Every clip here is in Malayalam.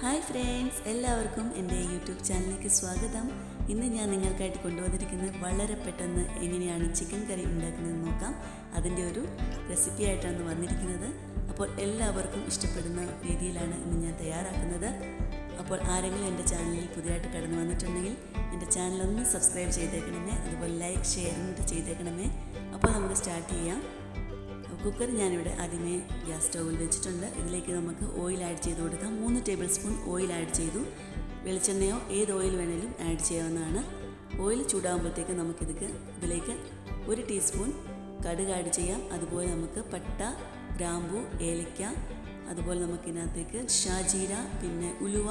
ഹായ് ഫ്രണ്ട്സ്, എല്ലാവർക്കും എൻ്റെ യൂട്യൂബ് ചാനലിലേക്ക് സ്വാഗതം. ഇന്ന് ഞാൻ നിങ്ങൾക്കായിട്ട് കൊണ്ടുവന്നിരിക്കുന്നത് വളരെ പെട്ടെന്ന് എങ്ങനെയാണ് ചിക്കൻ കറി ഉണ്ടാക്കുന്നതെന്ന് നോക്കാം. അതിൻ്റെ ഒരു റെസിപ്പി ആയിട്ടാണ് വന്നിരിക്കുന്നത്. അപ്പോൾ എല്ലാവർക്കും ഇഷ്ടപ്പെടുന്ന രീതിയിലാണ് ഇന്ന് ഞാൻ തയ്യാറാക്കുന്നത്. അപ്പോൾ ആരെങ്കിലും എൻ്റെ ചാനലിൽ പുതിയതായിട്ട് കടന്നു വന്നിട്ടുണ്ടെങ്കിൽ എൻ്റെ ചാനലൊന്ന് സബ്സ്ക്രൈബ് ചെയ്തേക്കണമേ, അതുപോലെ ലൈക്ക് ഷെയർ ചെയ്തേക്കണമേ. അപ്പോൾ നമുക്ക് സ്റ്റാർട്ട് ചെയ്യാം. കുക്കർ ഞാനിവിടെ ആദ്യമേ ഗ്യാസ് സ്റ്റൗവിൽ വെച്ചിട്ടുണ്ട്. ഇതിലേക്ക് നമുക്ക് ഓയിൽ ആഡ് ചെയ്ത് കൊടുക്കാം. 3 ടേബിൾ സ്പൂൺ ഓയിൽ ആഡ് ചെയ്തു. വെളിച്ചെണ്ണയോ ഏത് ഓയിൽ വേണേലും ആഡ് ചെയ്യാവുന്നതാണ്. ഓയിൽ ചൂടാകുമ്പോഴത്തേക്ക് ഇതിലേക്ക് 1 ടീസ്പൂൺ കടുക് ആഡ് ചെയ്യാം. അതുപോലെ നമുക്ക് പട്ട, ഗ്രാമ്പു, ഏലക്ക, അതുപോലെ നമുക്കിതിനകത്തേക്ക് ഷാജീര, പിന്നെ ഉലുവ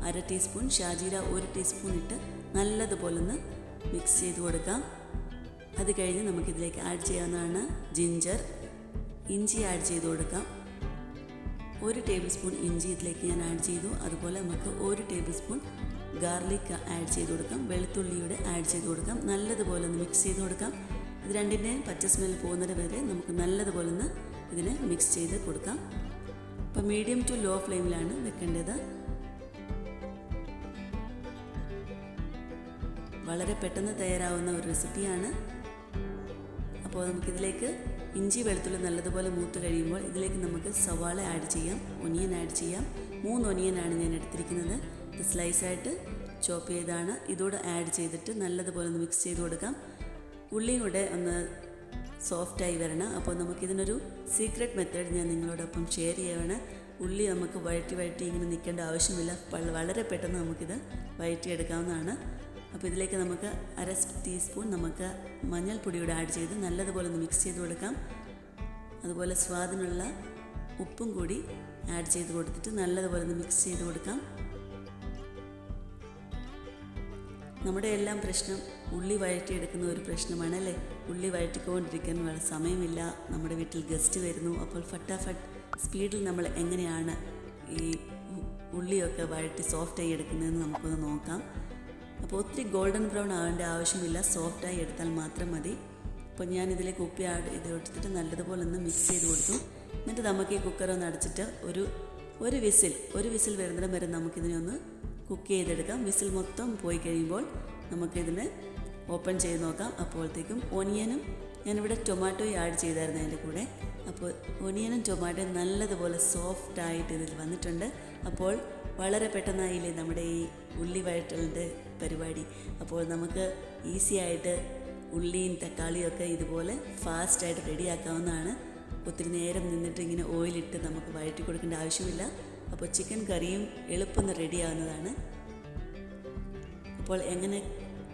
1/2 ടീസ്പൂൺ, ഷാജീര 1 ടീസ്പൂൺ ഇട്ട് നല്ലതുപോലെ ഒന്ന് മിക്സ് ചെയ്ത് കൊടുക്കാം. അത് കഴിഞ്ഞ് നമുക്കിതിലേക്ക് ആഡ് ചെയ്യാവുന്നതാണ് ജിഞ്ചർ, ഇഞ്ചി ആഡ് ചെയ്ത് കൊടുക്കാം. 1 ടേബിൾ സ്പൂൺ ഇഞ്ചി ഇതിലേക്ക് ഞാൻ ആഡ് ചെയ്തു. അതുപോലെ നമുക്ക് 1 ടേബിൾ സ്പൂൺ ഗാർലിക് ആഡ് ചെയ്ത് കൊടുക്കാം. വെളുത്തുള്ളിയുടെ ആഡ് ചെയ്ത് കൊടുക്കാം. നല്ലതുപോലെ ഒന്ന് മിക്സ് ചെയ്ത് കൊടുക്കാം. ഇത് രണ്ടിൻ്റെയും പച്ച സ്മെൽ പോകുന്നത് വരെ നമുക്ക് നല്ലതുപോലെ ഒന്ന് ഇതിനെ മിക്സ് ചെയ്ത് കൊടുക്കാം. അപ്പോൾ മീഡിയം ടു ലോ ഫ്ലെയിമിലാണ് വെക്കേണ്ടത്. വളരെ പെട്ടെന്ന് തയ്യാറാവുന്ന ഒരു റെസിപ്പിയാണ്. അപ്പോൾ നമുക്കിതിലേക്ക് ഇഞ്ചി വെളുത്തുള്ളി നല്ലതുപോലെ മൂത്ത് കഴിയുമ്പോൾ ഇതിലേക്ക് നമുക്ക് സവാള ആഡ് ചെയ്യാം, ഒനിയൻ ആഡ് ചെയ്യാം. 3 ഒനിയനാണ് ഞാൻ എടുത്തിരിക്കുന്നത്. ഇത് സ്ലൈസായിട്ട് ചോപ്പ് ചെയ്താണ്. ഇതോടെ ആഡ് ചെയ്തിട്ട് നല്ലതുപോലെ ഒന്ന് മിക്സ് ചെയ്ത് കൊടുക്കാം. ഉള്ളിയും കൂടെ ഒന്ന് സോഫ്റ്റായി വരണം. അപ്പോൾ നമുക്കിതിനൊരു സീക്രട്ട് മെത്തേഡ് ഞാൻ നിങ്ങളോടൊപ്പം ഷെയർ ചെയ്യുകയാണ്. ഉള്ളി നമുക്ക് വഴറ്റി ഇങ്ങനെ നിൽക്കേണ്ട ആവശ്യമില്ല. വളരെ പെട്ടെന്ന് നമുക്കിത് വഴറ്റിയെടുക്കാവുന്നതാണ്. അപ്പോൾ ഇതിലേക്ക് നമുക്ക് 1/2 ടീസ്പൂൺ നമുക്ക് മഞ്ഞൾപ്പൊടിയോടെ ആഡ് ചെയ്ത് നല്ലതുപോലെ ഒന്ന് മിക്സ് ചെയ്ത് കൊടുക്കാം. അതുപോലെ സ്വാദിനുള്ള ഉപ്പും കൂടി ആഡ് ചെയ്ത് കൊടുത്തിട്ട് നല്ലതുപോലെ ഒന്ന് മിക്സ് ചെയ്ത് കൊടുക്കാം. നമ്മുടെ എല്ലാം പ്രശ്നം ഉള്ളി വഴറ്റിയെടുക്കുന്ന ഒരു പ്രശ്നമാണ് അല്ലേ. ഉള്ളി വഴറ്റിക്കൊണ്ടിരിക്കാൻ വളരെ സമയമില്ല. നമ്മുടെ വീട്ടിൽ ഗസ്റ്റ് വരുന്നു. അപ്പോൾ ഫട്ടാഫട്ട് സ്പീഡിൽ നമ്മൾ എങ്ങനെയാണ് ഈ ഉള്ളിയൊക്കെ വഴറ്റി സോഫ്റ്റായി എടുക്കുന്നതെന്ന് നമുക്കൊന്ന് നോക്കാം. അപ്പോൾ ഒത്തിരി ഗോൾഡൻ ബ്രൗൺ ആവേണ്ട ആവശ്യമില്ല, സോഫ്റ്റായി എടുത്താൽ മാത്രം മതി. അപ്പോൾ ഞാൻ ഇതിലേക്ക് ഉപ്പ് ആഡ് ചെയ്ത് കൊടുത്തിട്ട് നല്ലതുപോലെ ഒന്ന് മിക്സ് ചെയ്ത് കൊടുത്തു. എന്നിട്ട് നമുക്ക് ഈ കുക്കർ ഒന്ന് അടച്ചിട്ട് ഒരു വിസിൽ വരുന്നിടം വരെ നമുക്കിതിനെ ഒന്ന് കുക്ക് ചെയ്തെടുക്കാം. വിസിൽ മൊത്തം പോയി കഴിയുമ്പോൾ നമുക്കിതിനെ ഓപ്പൺ ചെയ്ത് നോക്കാം. അപ്പോഴത്തേക്കും ഒനിയനും ഞാനിവിടെ ടൊമാറ്റോയും ആഡ് ചെയ്തായിരുന്നു അതിൻ്റെ കൂടെ. അപ്പോൾ ഒനിയനും ടൊമാറ്റോയും നല്ലതുപോലെ സോഫ്റ്റായിട്ട് ഇതിൽ വന്നിട്ടുണ്ട്. അപ്പോൾ വളരെ പെട്ടെന്നായില്ലേ നമ്മുടെ ഈ ഉള്ളി വഴറ്റലിൻ്റെ പരിപാടി. അപ്പോൾ നമുക്ക് ഈസി ആയിട്ട് ഉള്ളിയും തക്കാളിയും ഒക്കെ ഇതുപോലെ ഫാസ്റ്റായിട്ട് റെഡിയാക്കാവുന്നതാണ്. ഒത്തിരി നേരം നിന്നിട്ട് ഇങ്ങനെ ഓയിലിട്ട് നമുക്ക് വഴറ്റി കൊടുക്കേണ്ട ആവശ്യമില്ല. അപ്പോൾ ചിക്കൻ കറിയും എളുപ്പം റെഡിയാവുന്നതാണ്. അപ്പോൾ എങ്ങനെ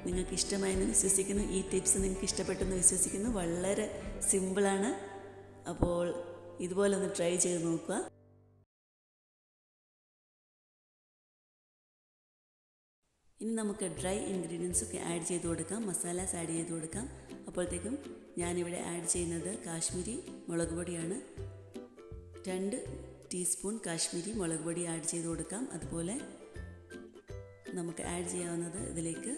നിങ്ങൾക്ക് ഇഷ്ടമായെന്ന് വിശ്വസിക്കുന്നു. ഈ ടിപ്സ് നിങ്ങൾക്ക് ഇഷ്ടപ്പെട്ടെന്ന് വിശ്വസിക്കുന്നു. വളരെ സിമ്പിളാണ്. അപ്പോൾ ഇതുപോലെ ഒന്ന് ട്രൈ ചെയ്ത് നോക്കുക. ഇനി നമുക്ക് ഡ്രൈ ഇൻഗ്രീഡിയൻസ് ഒക്കെ ആഡ് ചെയ്ത് കൊടുക്കാം. മസാലാസ് ആഡ് ചെയ്ത് കൊടുക്കാം. അപ്പോഴത്തേക്കും ഞാനിവിടെ ആഡ് ചെയ്യുന്നത് കാശ്മീരി മുളക് പൊടിയാണ്. 2 ടീസ്പൂൺ കാശ്മീരി മുളക് പൊടി ആഡ് ചെയ്ത് കൊടുക്കാം. അതുപോലെ നമുക്ക് ആഡ് ചെയ്യാവുന്നത് ഇതിലേക്ക്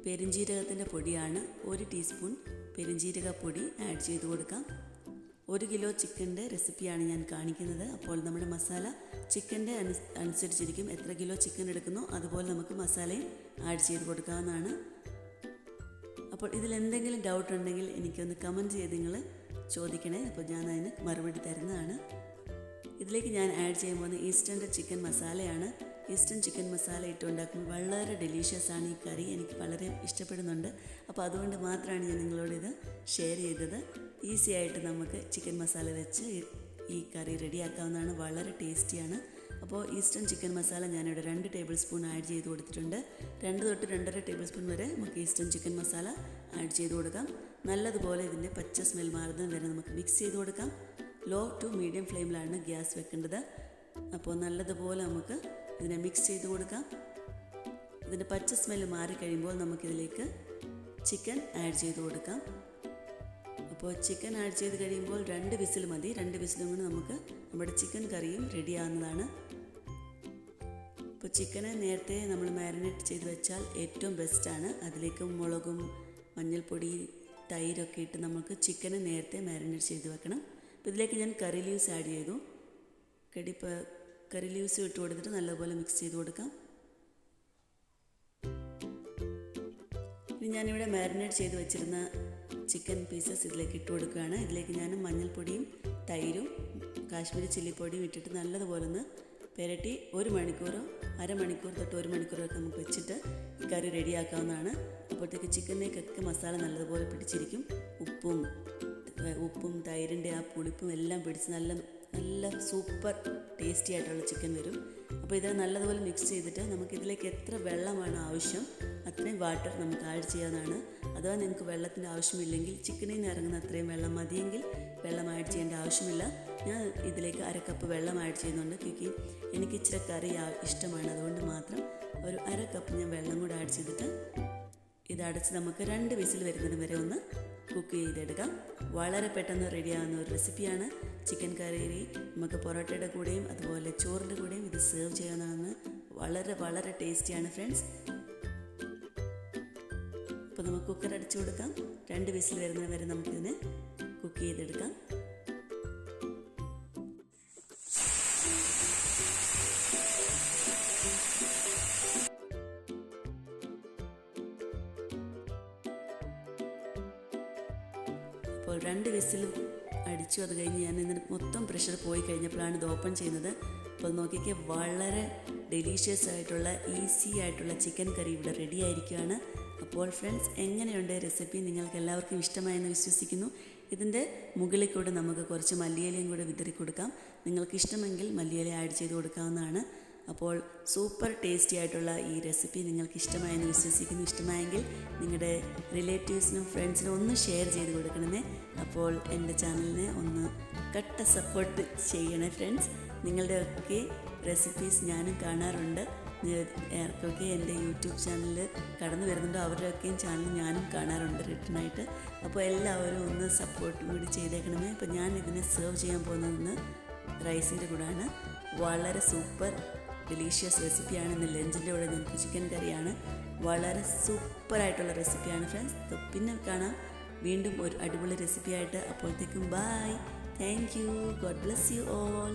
പെരുംജീരകത്തിൻ്റെ പൊടിയാണ്. 1 ടീസ്പൂൺ പെരുംജീരക പൊടി ആഡ് ചെയ്ത് കൊടുക്കാം. 1 കിലോ ചിക്കൻ്റെ റെസിപ്പിയാണ് ഞാൻ കാണിക്കുന്നത്. അപ്പോൾ നമ്മുടെ മസാല ചിക്കൻ്റെ അനുസരിച്ചിരിക്കും. എത്ര കിലോ ചിക്കൻ എടുക്കുന്നോ അതുപോലെ നമുക്ക് മസാലയും ആഡ് ചെയ്ത് കൊടുക്കാവുന്നതാണ്. അപ്പോൾ ഇതിലെന്തെങ്കിലും ഡൗട്ട് ഉണ്ടെങ്കിൽ എനിക്കൊന്ന് കമൻറ്റ് ചെയ്ത് നിങ്ങൾ ചോദിക്കണേ. അപ്പോൾ ഞാൻ അതിന് മറുപടി തരുന്നതാണ്. ഇതിലേക്ക് ഞാൻ ആഡ് ചെയ്യാൻ പോകുന്ന ഈസ്റ്റേൺ ചിക്കൻ മസാലയാണ്. ഈസ്റ്റേൺ ചിക്കൻ മസാല ഇട്ടുണ്ടാക്കുമ്പോൾ വളരെ ഡെലീഷ്യസ് ആണ് ഈ കറി. എനിക്ക് വളരെ ഇഷ്ടപ്പെടുന്നുണ്ട്. അപ്പോൾ അതുകൊണ്ട് മാത്രമാണ് ഞാൻ നിങ്ങളോട് ഇത് ഷെയർ ചെയ്തത്. ഈസി ആയിട്ട് നമുക്ക് ചിക്കൻ മസാല വെച്ച് ഈ കറി റെഡിയാക്കാവുന്നതാണ്. വളരെ ടേസ്റ്റിയാണ്. അപ്പോൾ ഈസ്റ്റേൺ ചിക്കൻ മസാല ഞാനിവിടെ 2 ടേബിൾ സ്പൂൺ ആഡ് ചെയ്ത് കൊടുത്തിട്ടുണ്ട്. 2 തൊട്ട് 2.5 ടേബിൾ സ്പൂൺ വരെ നമുക്ക് ഈസ്റ്റേൺ ചിക്കൻ മസാല ആഡ് ചെയ്ത് കൊടുക്കാം. നല്ലതുപോലെ ഇതിൻ്റെ പച്ച സ്മെൽ മാറുന്നത് വരെ നമുക്ക് മിക്സ് ചെയ്ത് കൊടുക്കാം. ലോ ടു മീഡിയം ഫ്ലെയിമിലാണ് ഗ്യാസ് വെക്കേണ്ടത്. അപ്പോൾ നല്ലതുപോലെ നമുക്ക് ഇതിനെ മിക്സ് ചെയ്ത് കൊടുക്കാം. ഇതിൻ്റെ പച്ച സ്മെൽ മാറിക്കഴിയുമ്പോൾ നമുക്കിതിലേക്ക് ചിക്കൻ ആഡ് ചെയ്ത് കൊടുക്കാം. അപ്പോൾ ചിക്കൻ ആഡ് ചെയ്ത് കഴിയുമ്പോൾ 2 വിസിൽ മതി. 2 വിസിലും കൊണ്ട് നമുക്ക് നമ്മുടെ ചിക്കൻ കറിയും റെഡിയാവുന്നതാണ്. അപ്പോൾ ചിക്കനെ നേരത്തെ നമ്മൾ മാരിനേറ്റ് ചെയ്ത് വെച്ചാൽ ഏറ്റവും ബെസ്റ്റാണ്. അതിലേക്ക് മുളകും മഞ്ഞൾപ്പൊടി തൈരൊക്കെ ഇട്ട് നമുക്ക് ചിക്കനെ നേരത്തെ മാരിനേറ്റ് ചെയ്ത് വെക്കണം. അപ്പോൾ ഇതിലേക്ക് ഞാൻ കറി ലീവ്സ് ആഡ് ചെയ്തു. കറി ലീവ്സ് ഇട്ട് കൊടുത്തിട്ട് നല്ലപോലെ മിക്സ് ചെയ്ത് കൊടുക്കാം. ഇനി ഞാനിവിടെ മാരിനേറ്റ് ചെയ്ത് വെച്ചിരുന്ന ചിക്കൻ പീസസ് ഇതിലേക്ക് ഇട്ട് കൊടുക്കുകയാണ്. ഇതിലേക്ക് ഞാൻ മഞ്ഞൾപ്പൊടിയും തൈരും കാശ്മീരി ചില്ലിപ്പൊടിയും ഇട്ടിട്ട് നല്ലതുപോലെ ഒന്ന് പുരട്ടി 1 മണിക്കൂറോ അരമണിക്കൂർ തൊട്ട് 1 മണിക്കൂറൊക്കെ നമുക്ക് വെച്ചിട്ട് ഈ കറി റെഡിയാക്കാവുന്നതാണ്. അപ്പോഴത്തേക്ക് ചിക്കനിലേക്കൊക്കെ മസാല നല്ലതുപോലെ പിടിച്ചിരിക്കും. ഉപ്പും തൈരിൻ്റെ ആ പുളിപ്പും എല്ലാം പിടിച്ച് നല്ല സൂപ്പർ ടേസ്റ്റി ആയിട്ടുള്ള ചിക്കൻ വരും. അപ്പോൾ ഇത് നല്ലതുപോലെ മിക്സ് ചെയ്തിട്ട് നമുക്കിതിലേക്ക് എത്ര വെള്ളമാണ് ആവശ്യം അത്രയും വാട്ടർ നമുക്ക് ആഡ് ചെയ്യാവുന്നതാണ്. അഥവാ നിങ്ങൾക്ക് വെള്ളത്തിൻ്റെ ആവശ്യമില്ലെങ്കിൽ ചിക്കനിൽ നിന്ന് ഇറങ്ങുന്ന അത്രയും വെള്ളം മതിയെങ്കിൽ വെള്ളം ആഡ് ചെയ്യേണ്ട ആവശ്യമില്ല. ഞാൻ ഇതിലേക്ക് 1/2 കപ്പ് വെള്ളം ആഡ് ചെയ്യുന്നുണ്ട്. ക്യൂക്കി എനിക്ക് ഇച്ചിരി കറി ഇഷ്ടമാണ്, അതുകൊണ്ട് മാത്രം ഒരു 1/2 കപ്പ് ഞാൻ വെള്ളം കൂടെ ആഡ് ചെയ്തിട്ട് ഇതടച്ച് നമുക്ക് 2 വിസിൽ വരുന്നത് വരെ ഒന്ന് കുക്ക് ചെയ്തെടുക്കാം. വളരെ പെട്ടെന്ന് റെഡിയാകുന്ന ഒരു റെസിപ്പിയാണ് ചിക്കൻ കറി. നമുക്ക് പൊറോട്ടയുടെ കൂടെയും അതുപോലെ ചോറിൻ്റെ കൂടെയും ഇത് സെർവ് ചെയ്യാവുന്നതാണ്. വളരെ ടേസ്റ്റിയാണ് ഫ്രണ്ട്സ്. അപ്പോൾ നമുക്ക് കുക്കർ അടിച്ചു കൊടുക്കാം. 2 വിസിൽ വരുന്നത് വരെ നമുക്കിതിനെ കുക്ക് ചെയ്തെടുക്കാം. അപ്പോൾ 2 വിസിൽ അടിച്ചു. അത് കഴിഞ്ഞ് ഞാൻ ഇതിന് മൊത്തം പ്രഷർ പോയി കഴിഞ്ഞപ്പോഴാണ് ഇത് ഓപ്പൺ ചെയ്യുന്നത്. അപ്പോൾ നോക്കിക്കേ, വളരെ ഡെലീഷ്യസ് ആയിട്ടുള്ള ഈസി ആയിട്ടുള്ള ചിക്കൻ കറി ഇവിടെ റെഡി ആയിരിക്കുകയാണ്. അപ്പോൾ ഫ്രണ്ട്സ്, എങ്ങനെയുണ്ട് റെസിപ്പി? നിങ്ങൾക്ക് എല്ലാവർക്കും ഇഷ്ടമായെന്ന് വിശ്വസിക്കുന്നു. ഇതിൻ്റെ മുകളിൽ കൂടെ നമുക്ക് കുറച്ച് മല്ലിയിലയും കൂടെ വിതറി കൊടുക്കാം. നിങ്ങൾക്ക് ഇഷ്ടമെങ്കിൽ മല്ലിയില ആഡ് ചെയ്ത് കൊടുക്കാവുന്നതാണ്. അപ്പോൾ സൂപ്പർ ടേസ്റ്റി ആയിട്ടുള്ള ഈ റെസിപ്പി നിങ്ങൾക്ക് ഇഷ്ടമായെന്ന് വിശ്വസിക്കുന്നു. ഇഷ്ടമായെങ്കിൽ നിങ്ങളുടെ റിലേറ്റീവ്സിനും ഫ്രണ്ട്സിനും ഒന്ന് ഷെയർ ചെയ്ത് കൊടുക്കണമേ. അപ്പോൾ എൻ്റെ ചാനലിനെ ഒന്ന് കട്ട സപ്പോർട്ട് ചെയ്യണേ ഫ്രണ്ട്സ്. നിങ്ങളുടെയൊക്കെ റെസിപ്പീസ് ഞാനും കാണാറുണ്ട്. ആർക്കൊക്കെ എൻ്റെ യൂട്യൂബ് ചാനലിൽ കടന്നു വരുന്നുണ്ടോ അവരുടെയൊക്കെയും ചാനൽ ഞാനും കാണാറുണ്ട് റിട്ടേണായിട്ട്. അപ്പോൾ എല്ലാവരും ഒന്ന് സപ്പോർട്ടും കൂടി ചെയ്തേക്കണമേ. അപ്പോൾ ഞാൻ ഇതിനെ സെർവ് ചെയ്യാൻ പോകുന്നത് റൈസിൻ്റെ കൂടെയാണ്. വളരെ സൂപ്പർ ഡെലീഷ്യസ് റെസിപ്പിയാണ്. ഇന്ന് ലഞ്ചിൻ്റെ കൂടെ ഞങ്ങൾക്ക് ചിക്കൻ കറിയാണ്. വളരെ സൂപ്പറായിട്ടുള്ള റെസിപ്പിയാണ് ഫ്രണ്ട്സ്. പിന്നെ കാണാം വീണ്ടും ഒരു അടിപൊളി റെസിപ്പിയായിട്ട്. അപ്പോഴത്തേക്കും bye. Thank you. God bless you all.